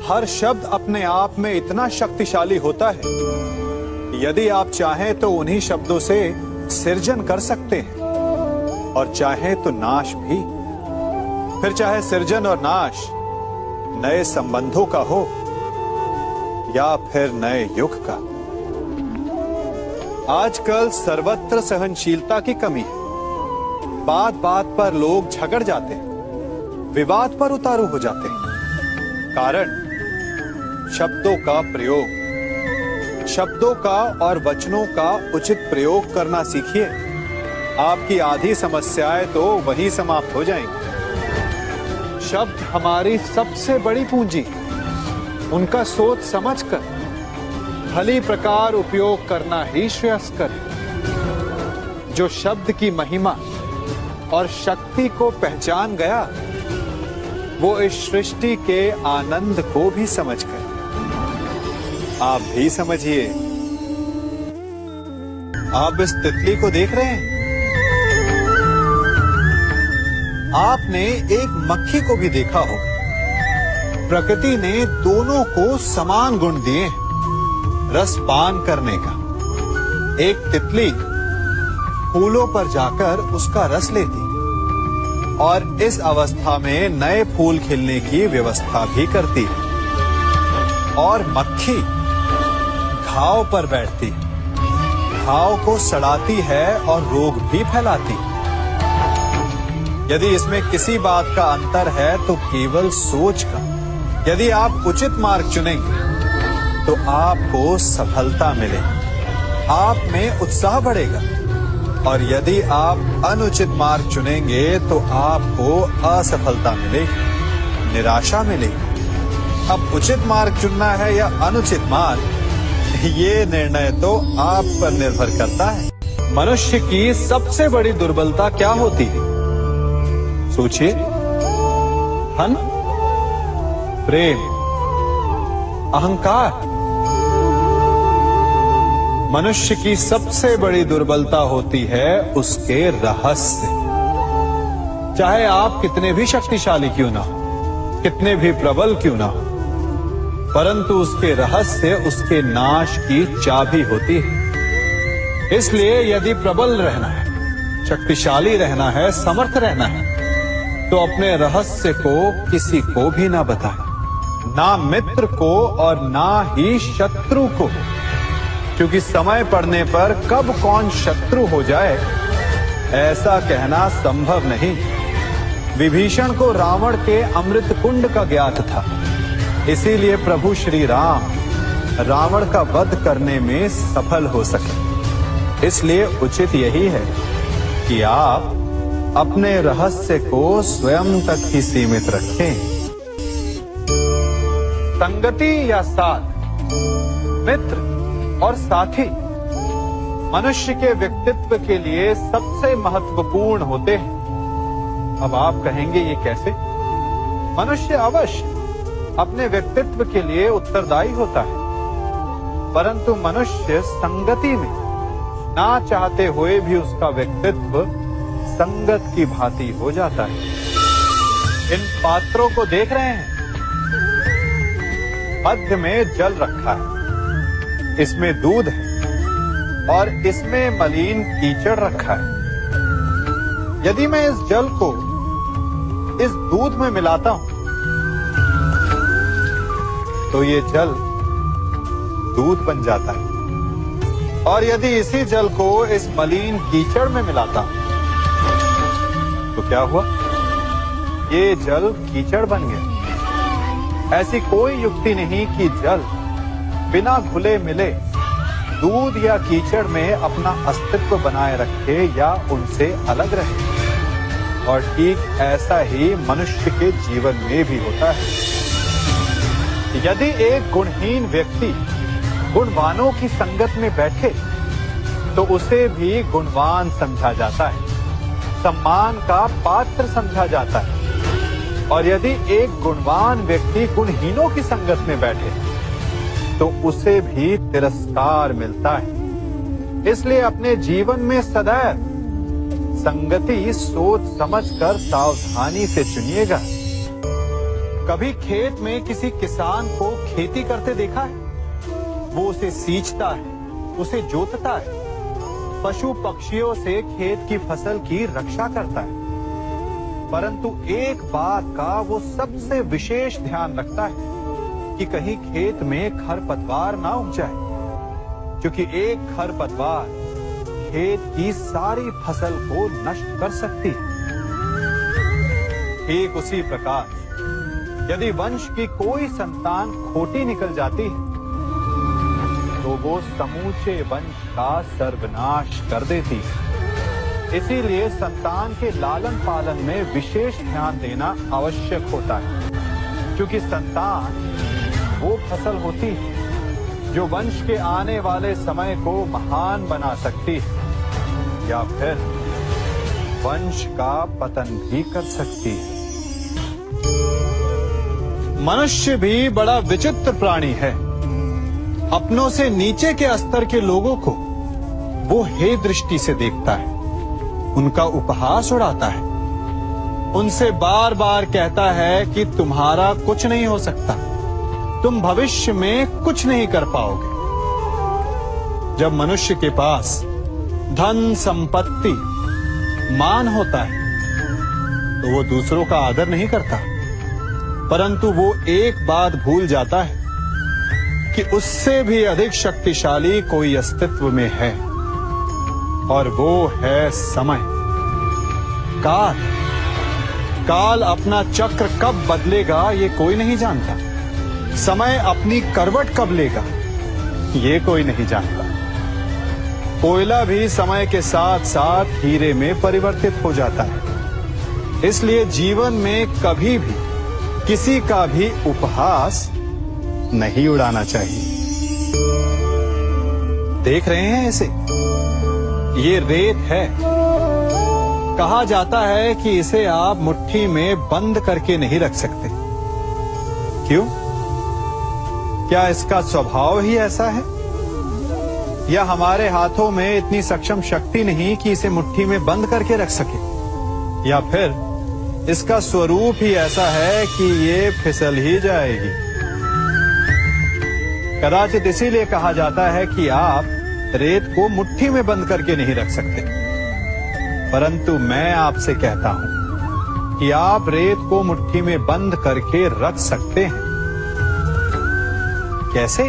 हर शब्द अपने आप में इतना शक्तिशाली होता है, यदि आप चाहें तो उन्हीं शब्दों से सृजन कर सकते हैं और चाहे तो नाश भी। फिर चाहे सृजन और नाश नए संबंधों का हो या फिर नए युग का। आजकल सर्वत्र सहनशीलता की कमी है। बात बात पर लोग झगड़ जाते हैं, विवाद पर उतारू हो जाते हैं। कारण शब्दों का प्रयोग। शब्दों का और वचनों का उचित प्रयोग करना सीखिए। आपकी आधी समस्याएं तो वही समाप्त हो जाएंगी। शब्द हमारी सबसे बड़ी पूंजी, उनका सोच समझकर भली प्रकार उपयोग करना ही श्रेयस्कर है। जो शब्द की महिमा और शक्ति को पहचान गया, वो इस सृष्टि के आनंद को भी समझ गया। आप भी समझिए। आप इस तितली को देख रहे हैं? आपने एक मक्खी को भी देखा होगा। प्रकृति ने दोनों को समान गुण दिए हैं रस पान करने का। एक तितली फूलों पर जाकर उसका रस लेती और इस अवस्था में नए फूल खिलने की व्यवस्था भी करती है। और मक्खी घाव पर बैठती, घाव को सड़ाती है और रोग भी फैलाती। यदि इसमें किसी बात का अंतर है तो केवल सोच का। यदि आप उचित मार्ग चुनेंगे तो आपको सफलता मिलेगी, आप में उत्साह बढ़ेगा। और यदि आप अनुचित मार्ग चुनेंगे तो आपको असफलता मिलेगी, निराशा मिलेगी। अब उचित मार्ग चुनना है या अनुचित मार्ग, ये निर्णय तो आप पर निर्भर करता है। मनुष्य की सबसे बड़ी दुर्बलता क्या होती है? सोचिए। धन, प्रेम, अहंकार। मनुष्य की सबसे बड़ी दुर्बलता होती है उसके रहस्य। चाहे आप कितने भी शक्तिशाली क्यों ना हो, कितने भी प्रबल क्यों ना हो, परंतु उसके रहस्य उसके नाश की चाबी होती है। इसलिए यदि प्रबल रहना है, शक्तिशाली रहना है, समर्थ रहना है, तो अपने रहस्य को किसी को भी ना बताएं, ना मित्र को और ना ही शत्रु को। क्योंकि समय पड़ने पर कब कौन शत्रु हो जाए ऐसा कहना संभव नहीं। विभीषण को रावण के अमृत कुंड का ज्ञात था, इसीलिए प्रभु श्री राम रावण का वध करने में सफल हो सके। इसलिए उचित यही है कि आप अपने रहस्य को स्वयं तक ही सीमित रखें। संगति या साथ, मित्र और साथी मनुष्य के व्यक्तित्व के लिए सबसे महत्वपूर्ण होते हैं। अब आप कहेंगे ये कैसे? मनुष्य अवश्य अपने व्यक्तित्व के लिए उत्तरदायी होता है, परंतु मनुष्य संगति में ना चाहते हुए भी उसका व्यक्तित्व संगत की भांति हो जाता है। इन पात्रों को देख रहे हैं? मध्य में जल रखा है, इसमें दूध है और इसमें मलिन कीचड़ रखा है। यदि मैं इस जल को इस दूध में मिलाता हूं तो ये जल दूध बन जाता है, और यदि इसी जल को इस मलिन कीचड़ में मिलाता हूं तो क्या हुआ? ये जल कीचड़ बन गया। ऐसी कोई युक्ति नहीं कि जल बिना घुले मिले दूध या कीचड़ में अपना अस्तित्व बनाए रखे या उनसे अलग रहे। और ठीक ऐसा ही मनुष्य के जीवन में भी होता है। यदि एक गुणहीन व्यक्ति गुणवानों की संगत में बैठे तो उसे भी गुणवान समझा जाता है, सम्मान का पात्र समझा जाता है। और यदि एक गुणवान व्यक्ति गुणहीनों की संगत में बैठे तो उसे भी तिरस्कार मिलता है। इसलिए अपने जीवन में सदैव संगति सोच समझकर सावधानी से चुनिएगा। कभी खेत में किसी किसान को खेती करते देखा है? वो उसे सींचता है, उसे जोतता है, पशु पक्षियों से खेत की फसल की रक्षा करता है, परंतु एक बात का वो सबसे विशेष ध्यान रखता है कि कहीं खेत में खरपतवार ना उग जाए, क्योंकि एक खरपतवार खेत की सारी फसल को नष्ट कर सकती है। ठीक उसी प्रकार यदि वंश की कोई संतान खोटी निकल जाती है तो वो समूचे वंश का सर्वनाश कर देती है। इसीलिए संतान के लालन पालन में विशेष ध्यान देना आवश्यक होता है, क्योंकि संतान वो फसल होती है जो वंश के आने वाले समय को महान बना सकती है या फिर वंश का पतन भी कर सकती है। मनुष्य भी बड़ा विचित्र प्राणी है। अपनों से नीचे के स्तर के लोगों को वो हे दृष्टि से देखता है, उनका उपहास उड़ाता है, उनसे बार बार कहता है कि तुम्हारा कुछ नहीं हो सकता, तुम भविष्य में कुछ नहीं कर पाओगे। जब मनुष्य के पास धन संपत्ति मान होता है तो वो दूसरों का आदर नहीं करता, परंतु वो एक बात भूल जाता है कि उससे भी अधिक शक्तिशाली कोई अस्तित्व में है, और वो है समय। काल काल अपना चक्र कब बदलेगा ये कोई नहीं जानता। समय अपनी करवट कब लेगा ये कोई नहीं जानता। कोयला भी समय के साथ साथ हीरे में परिवर्तित हो जाता है। इसलिए जीवन में कभी भी किसी का भी उपहास नहीं उड़ाना चाहिए। देख रहे हैं इसे? ये रेत है। कहा जाता है कि इसे आप मुट्ठी में बंद करके नहीं रख सकते। क्यों? क्या इसका स्वभाव ही ऐसा है, या हमारे हाथों में इतनी सक्षम शक्ति नहीं कि इसे मुट्ठी में बंद करके रख सके, या फिर इसका स्वरूप ही ऐसा है कि ये फिसल ही जाएगी। कदाचित इसीलिए कहा जाता है कि आप रेत को मुट्ठी में बंद करके नहीं रख सकते, परंतु मैं आपसे कहता हूं कि आप रेत को मुट्ठी में बंद करके रख सकते हैं। कैसे?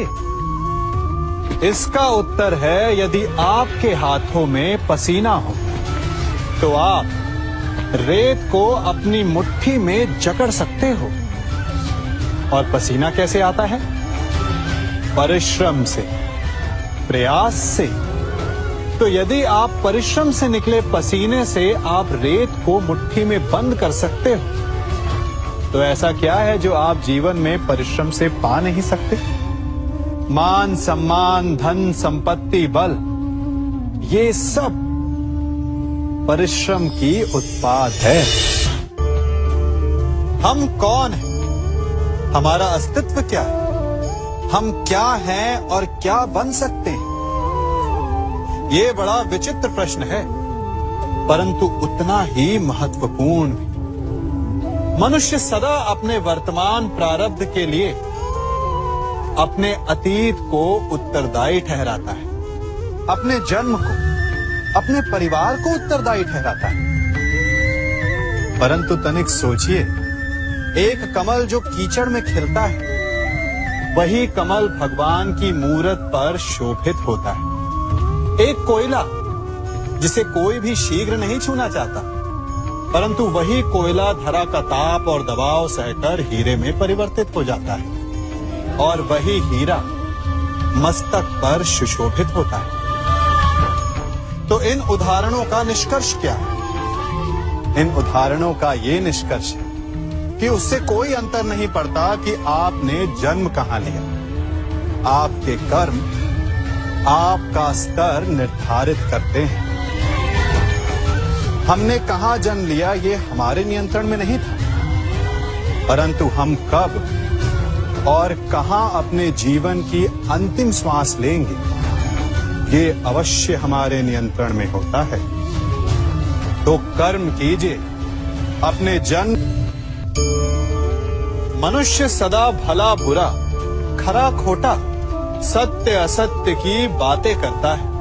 इसका उत्तर है, यदि आपके हाथों में पसीना हो तो आप रेत को अपनी मुट्ठी में जकड़ सकते हो। और पसीना कैसे आता है? परिश्रम से, प्रयास से। तो यदि आप परिश्रम से निकले पसीने से आप रेत को मुट्ठी में बंद कर सकते हो, तो ऐसा क्या है जो आप जीवन में परिश्रम से पा नहीं सकते? मान सम्मान, धन संपत्ति, बल, ये सब परिश्रम की उत्पाद है। हम कौन हैं? हमारा अस्तित्व क्या है? हम क्या हैं और क्या बन सकते हैं? ये बड़ा विचित्र प्रश्न है, परंतु उतना ही महत्वपूर्ण भी। मनुष्य सदा अपने वर्तमान प्रारब्ध के लिए अपने अतीत को उत्तरदायी ठहराता है, अपने जन्म को, अपने परिवार को उत्तरदायी ठहराता है। परंतु तनिक सोचिए, एक कमल जो कीचड़ में खिलता है, वही कमल भगवान की मूरत पर शोभित होता है। एक कोयला जिसे कोई भी शीघ्र नहीं छूना चाहता, परंतु वही कोयला धरा का ताप और दबाव सहकर हीरे में परिवर्तित हो जाता है, और वही हीरा मस्तक पर सुशोभित होता है। तो इन उदाहरणों का निष्कर्ष क्या है? इन उदाहरणों का ये निष्कर्ष है कि उससे कोई अंतर नहीं पड़ता कि आपने जन्म कहां लिया। आपके कर्म आपका स्तर निर्धारित करते हैं। हमने कहां जन्म लिया ये हमारे नियंत्रण में नहीं था, परंतु हम कब और कहां अपने जीवन की अंतिम श्वास लेंगे ये अवश्य हमारे नियंत्रण में होता है। तो कर्म कीजिए, अपने जन्म मनुष्य सदा भला बुरा, खरा खोटा, सत्य असत्य की बातें करता है।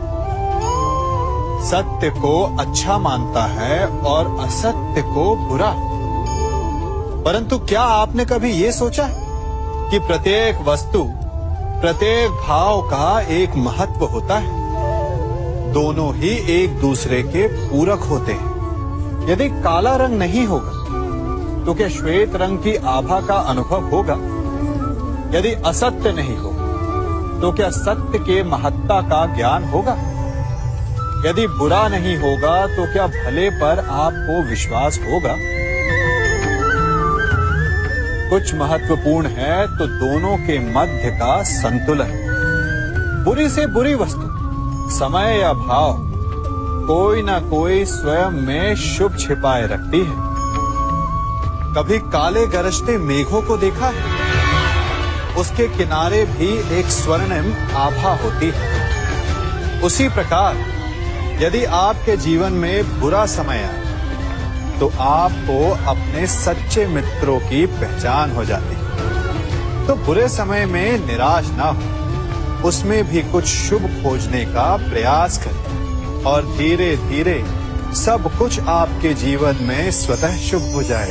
सत्य को अच्छा मानता है और असत्य को बुरा। परंतु क्या आपने कभी ये सोचा है कि प्रत्येक वस्तु, प्रत्येक भाव का एक महत्व होता है? दोनों ही एक दूसरे के पूरक होते हैं। यदि काला रंग नहीं होगा तो क्या श्वेत रंग की आभा का अनुभव होगा? यदि असत्य नहीं होगा तो क्या सत्य के महत्ता का ज्ञान होगा? यदि बुरा नहीं होगा तो क्या भले पर आपको विश्वास होगा? कुछ महत्वपूर्ण है तो दोनों के मध्य का संतुलन। बुरी से बुरी वस्तु, समय या भाव, कोई ना कोई स्वयं में शुभ छिपाए रखती है। कभी काले गरजते मेघों को देखा है? उसके किनारे भी एक स्वर्णिम आभा होती है। उसी प्रकार यदि आपके जीवन में बुरा समय आए तो आपको अपने सच्चे मित्रों की पहचान हो जाती है। तो बुरे समय में निराश ना हो, उसमें भी कुछ शुभ खोजने का प्रयास करें और धीरे धीरे सब कुछ आपके जीवन में स्वतः शुभ हो जाएगा।